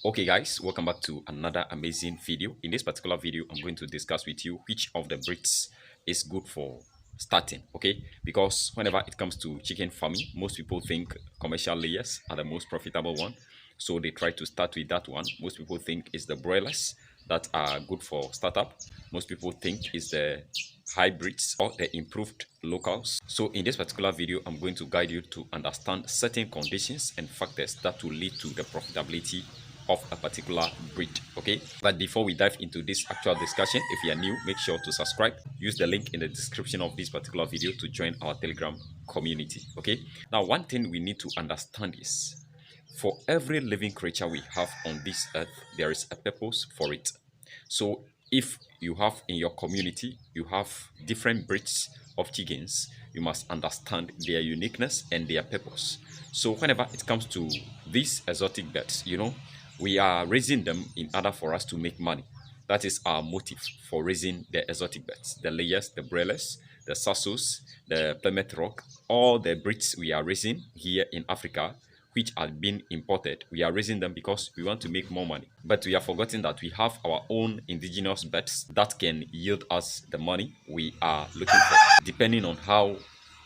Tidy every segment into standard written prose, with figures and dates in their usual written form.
Okay guys, welcome back to another amazing video. In this particular video, I'm going to discuss with you which of the breeds is good for starting, okay? Because whenever it comes to chicken farming, most people think commercial layers are the most profitable one. So they try to start with that one. Most people think it's the broilers that are good for startup. Most people think it's the hybrids or the improved locals. So in this particular video, I'm going to guide you to understand certain conditions and factors that will lead to the profitability of a particular breed. Okay, but before we dive into this actual discussion, if you are new, make sure to subscribe. Use the link in the description of this particular video to join our Telegram community. Okay, now one thing we need to understand is for every living creature we have on this earth, there is a purpose for it. So if you have in your community, you have different breeds of chickens, you must understand their uniqueness and their purpose. So whenever it comes to these exotic birds, we are raising them in order for us to make money. That is our motive for raising the exotic birds, the layers, the broilers, the sassos, the Plymouth Rock, all the breeds we are raising here in Africa, which are being imported. We are raising them because we want to make more money. But we are forgetting that we have our own indigenous birds that can yield us the money we are looking for, depending on how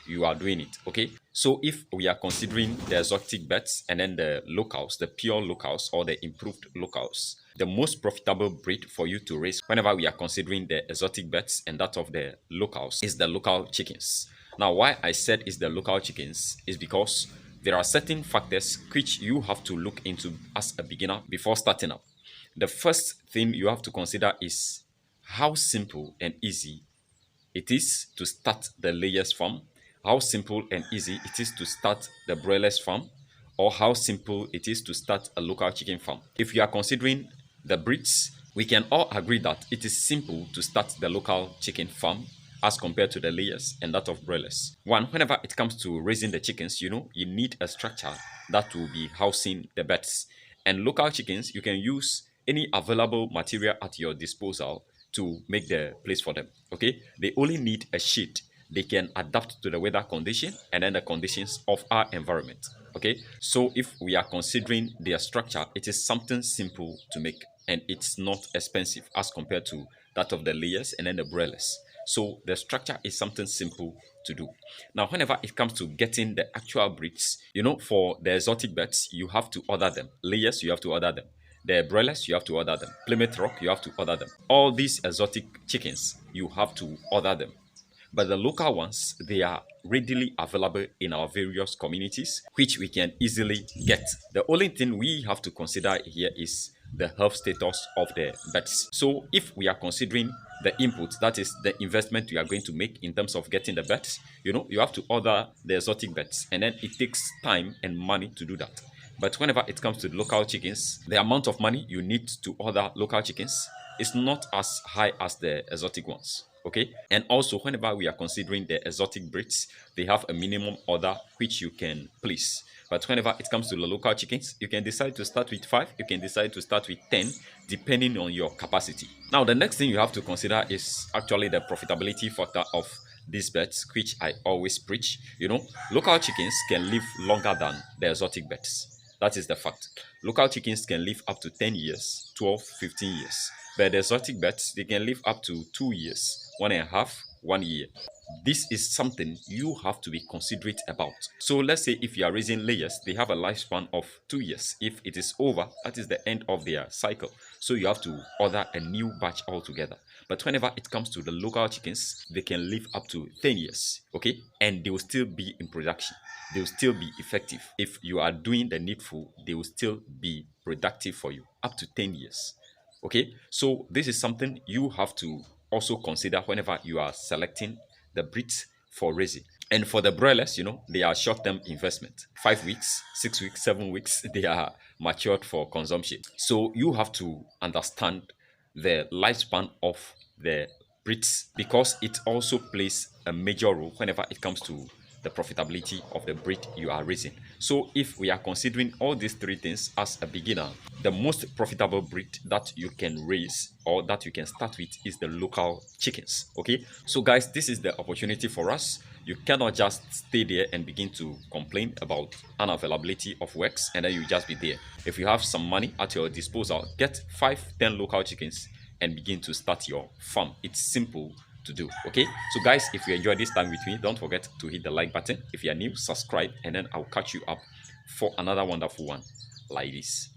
you are doing it. Okay, so if we are considering the exotic birds and then the locals, the pure locals or the improved locals, the most profitable breed for you to raise whenever we are considering the exotic birds and that of the locals is the local chickens. Now why I said is the local chickens is because there are certain factors which you have to look into as a beginner before starting up. The first thing you have to consider is how simple and easy it is to start the layers farm, how simple and easy it is to start the broilers farm, or how simple it is to start a local chicken farm. If you are considering the breeds, we can all agree that it is simple to start the local chicken farm as compared to the layers and that of broilers. One, whenever it comes to raising the chickens, you need a structure that will be housing the birds. And local chickens, you can use any available material at your disposal to make the place for them. Okay, they only need a sheet. They can adapt to the weather condition and then the conditions of our environment. Okay, so if we are considering their structure, it is something simple to make and it's not expensive as compared to that of the layers and then the broilers. So the structure is something simple to do. Now, whenever it comes to getting the actual breeds, for the exotic birds, you have to order them. Layers, you have to order them. The broilers, you have to order them. Plymouth Rock, you have to order them. All these exotic chickens, you have to order them. But the local ones, they are readily available in our various communities, which we can easily get. The only thing we have to consider here is the health status of the birds. So if we are considering the input, that is the investment you are going to make in terms of getting the birds, you have to order the exotic birds, and then it takes time and money to do that. But whenever it comes to local chickens, the amount of money you need to order local chickens is not as high as the exotic ones. Okay, and also whenever we are considering the exotic breeds, they have a minimum order which you can place. But whenever it comes to the local chickens, you can decide to start with 5, you can decide to start with 10, depending on your capacity. Now, the next thing you have to consider is actually the profitability factor of these birds, which I always preach. Local chickens can live longer than the exotic birds. That is the fact. Local chickens can live up to 10 years, 12, 15 years. But the exotic birds, they can live up to 2 years, 1.5, 1 year. This is something you have to be considerate about. So let's say if you are raising layers, they have a lifespan of 2 years. If it is over, that is the end of their cycle. So you have to order a new batch altogether. But whenever it comes to the local chickens, they can live up to 10 years, okay? And they will still be in production. They will still be effective. If you are doing the needful, they will still be productive for you up to 10 years. Okay, so this is something you have to also consider whenever you are selecting the breeds for raising. And for the broilers, they are short-term investment. 5 weeks, 6 weeks, 7 weeks, they are matured for consumption. So you have to understand the lifespan of the breeds because it also plays a major role whenever it comes to the profitability of the breed you are raising. So if we are considering all these 3 things as a beginner, the most profitable breed that you can raise or that you can start with is the local chickens. Okay, so guys, this is the opportunity for us You cannot just stay there and begin to complain about unavailability of works and then you just be there. If you have some money at your disposal, get 5, 10 local chickens and begin to start your farm. It's simple to do. Okay, so guys, if you enjoyed this time with me, don't forget to hit the like button. If you are new, subscribe, and then I'll catch you up for another wonderful one like this.